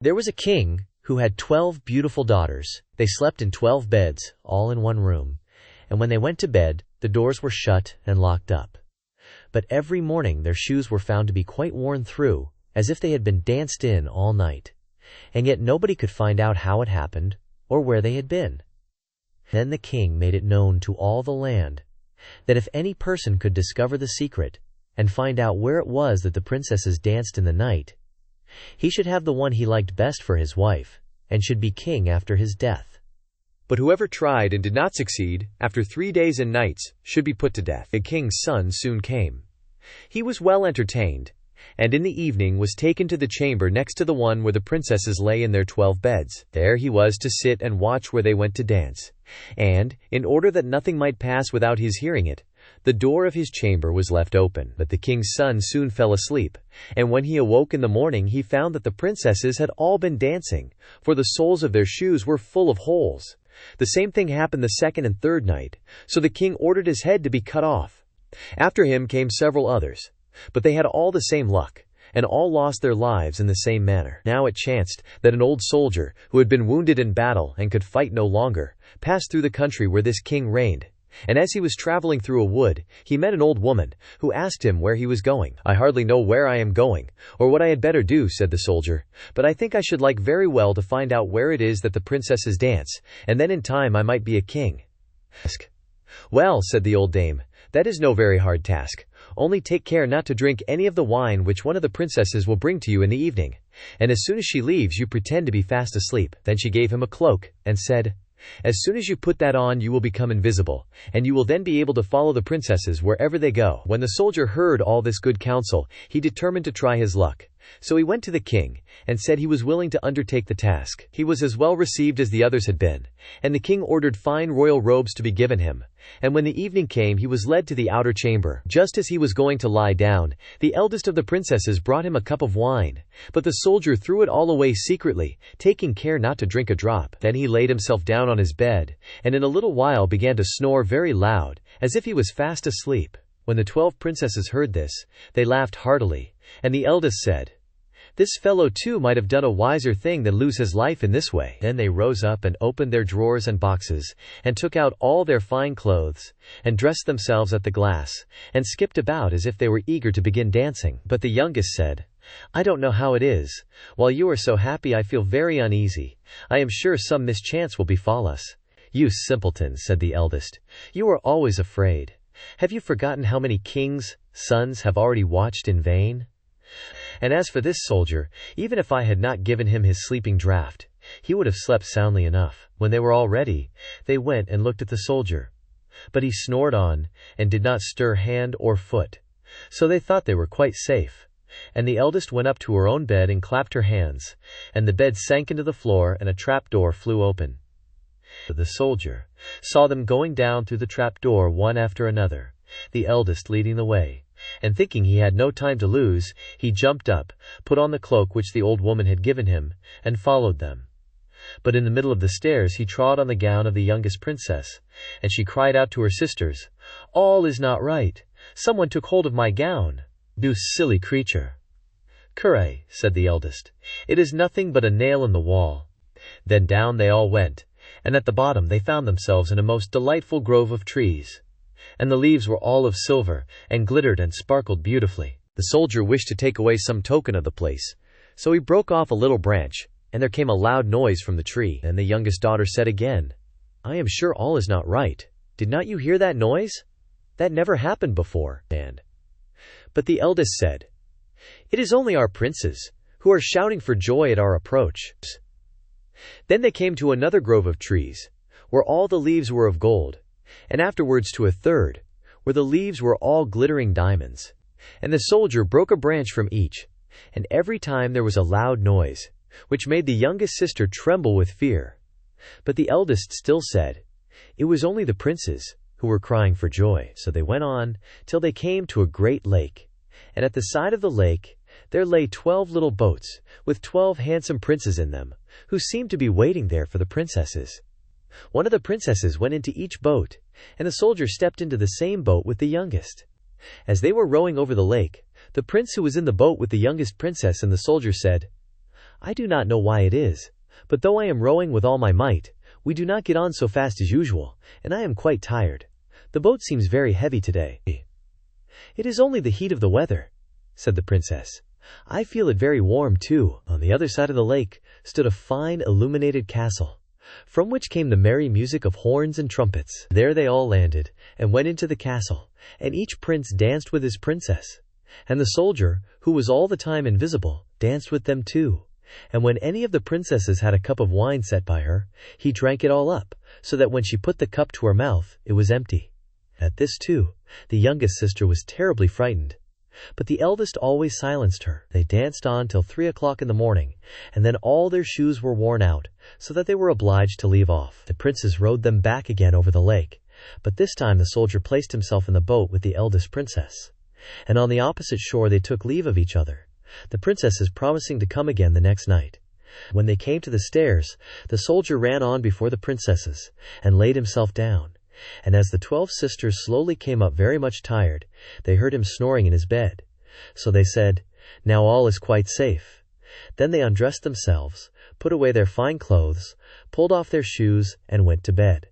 There was a king who had 12 beautiful daughters. They slept in 12 beds, all in one room, and when they went to bed, the doors were shut and locked up. But every morning their shoes were found to be quite worn through, as if they had been danced in all night, and yet nobody could find out how it happened or where they had been. Then the king made it known to all the land that if any person could discover the secret and find out where it was that the princesses danced in the night, he should have the one he liked best for his wife, and should be king after his death. But whoever tried and did not succeed, after 3 days and nights, should be put to death. The king's son soon came. He was well entertained, and in the evening was taken to the chamber next to the one where the princesses lay in their 12 beds. There he was to sit and watch where they went to dance. And, in order that nothing might pass without his hearing it, the door of his chamber was left open. But the king's son soon fell asleep, and when he awoke in the morning he found that the princesses had all been dancing, for the soles of their shoes were full of holes. The same thing happened the second and third night, so the king ordered his head to be cut off. After him came several others, but they had all the same luck, and all lost their lives in the same manner. Now it chanced that an old soldier, who had been wounded in battle and could fight no longer, passed through the country where this king reigned. And as he was traveling through a wood, he met an old woman, who asked him where he was going. "I hardly know where I am going, or what I had better do," said the soldier, "but I think I should like very well to find out where it is that the princesses dance, and then in time I might be a king." "Well," said the old dame, "that is no very hard task. Only take care not to drink any of the wine which one of the princesses will bring to you in the evening, and as soon as she leaves you pretend to be fast asleep." Then she gave him a cloak, and said, "As soon as you put that on you will become invisible, and you will then be able to follow the princesses wherever they go." When the soldier heard all this good counsel, he determined to try his luck. So he went to the king, and said he was willing to undertake the task. He was as well received as the others had been, and the king ordered fine royal robes to be given him. And when the evening came he was led to the outer chamber. Just as he was going to lie down, the eldest of the princesses brought him a cup of wine, but the soldier threw it all away secretly, taking care not to drink a drop. Then he laid himself down on his bed, and in a little while began to snore very loud, as if he was fast asleep. When the 12 princesses heard this, they laughed heartily, and the eldest said, "This fellow too might have done a wiser thing than lose his life in this way." Then they rose up and opened their drawers and boxes, and took out all their fine clothes, and dressed themselves at the glass, and skipped about as if they were eager to begin dancing. But the youngest said, "I don't know how it is. While you are so happy I feel very uneasy. I am sure some mischance will befall us." "You simpleton," said the eldest, "you are always afraid. Have you forgotten how many kings' sons have already watched in vain? And as for this soldier, even if I had not given him his sleeping draught, he would have slept soundly enough." When they were all ready, they went and looked at the soldier. But he snored on, and did not stir hand or foot. So they thought they were quite safe. And the eldest went up to her own bed and clapped her hands, and the bed sank into the floor, and a trap-door flew open. The soldier saw them going down through the trap-door one after another, the eldest leading the way. And thinking he had no time to lose, he jumped up, put on the cloak which the old woman had given him, and followed them. But in the middle of the stairs he trod on the gown of the youngest princess, and she cried out to her sisters, "All is not right. Someone took hold of my gown." "You silly creature." "Curre," said the eldest, "it is nothing but a nail in the wall." Then down they all went, and at the bottom they found themselves in a most delightful grove of trees, and the leaves were all of silver, and glittered and sparkled beautifully. The soldier wished to take away some token of the place, so he broke off a little branch, and there came a loud noise from the tree. And the youngest daughter said again, "I am sure all is not right. Did not you hear that noise? That never happened before." But the eldest said, "It is only our princes, who are shouting for joy at our approach." Then they came to another grove of trees, where all the leaves were of gold, and afterwards to a third, where the leaves were all glittering diamonds. And the soldier broke a branch from each, and every time there was a loud noise, which made the youngest sister tremble with fear. But the eldest still said, "It was only the princes, who were crying for joy." So they went on, till they came to a great lake, and at the side of the lake there lay 12 little boats, with 12 handsome princes in them, who seemed to be waiting there for the princesses. One of the princesses went into each boat, and the soldier stepped into the same boat with the youngest. As they were rowing over the lake, the prince who was in the boat with the youngest princess and the soldier said, I do not know why it is, but though I am rowing with all my might, we do not get on so fast as usual, and I am quite tired. The boat seems very heavy today." "It is only the heat of the weather," said the princess. "I feel it very warm too." On the other side of the lake stood a fine illuminated castle, from which came the merry music of horns and trumpets. There they all landed, and went into the castle, and each prince danced with his princess. And the soldier, who was all the time invisible, danced with them too. And when any of the princesses had a cup of wine set by her, he drank it all up, so that when she put the cup to her mouth, it was empty. At this too, the youngest sister was terribly frightened. But the eldest always silenced her. They danced on till 3 o'clock in the morning, and then all their shoes were worn out, so that they were obliged to leave off. The princes rowed them back again over the lake, but this time the soldier placed himself in the boat with the eldest princess. And on the opposite shore they took leave of each other, the princesses promising to come again the next night. When they came to the stairs, the soldier ran on before the princesses, and laid himself down. And as the 12 sisters slowly came up very much tired, they heard him snoring in his bed. So they said, "Now all is quite safe." Then they undressed themselves, put away their fine clothes, pulled off their shoes, and went to bed.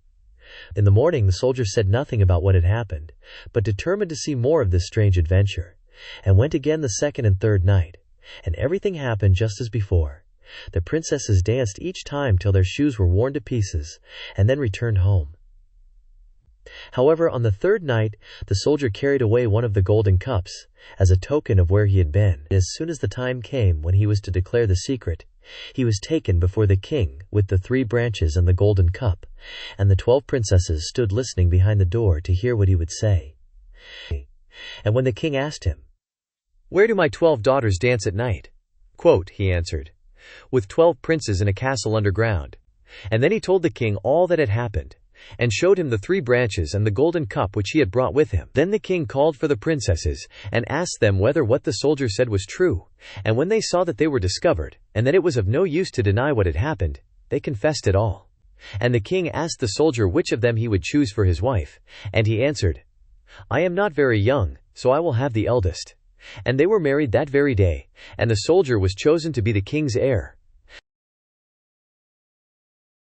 In the morning the soldier said nothing about what had happened, but determined to see more of this strange adventure, and went again the second and third night, and everything happened just as before. The princesses danced each time till their shoes were worn to pieces, and then returned home. However, on the third night the soldier carried away one of the golden cups, as a token of where he had been. As soon as the time came when he was to declare the secret, he was taken before the king with the 3 branches and the golden cup, and the 12 princesses stood listening behind the door to hear what he would say. And when the king asked him, "Where do my 12 daughters dance at night?" He answered, "With 12 princes in a castle underground." And then he told the king all that had happened, and showed him the 3 branches and the golden cup which he had brought with him. Then the king called for the princesses, and asked them whether what the soldier said was true. And when they saw that they were discovered, and that it was of no use to deny what had happened, they confessed it all. And the king asked the soldier which of them he would choose for his wife, and he answered, "I am not very young, so I will have the eldest." And they were married that very day, and the soldier was chosen to be the king's heir.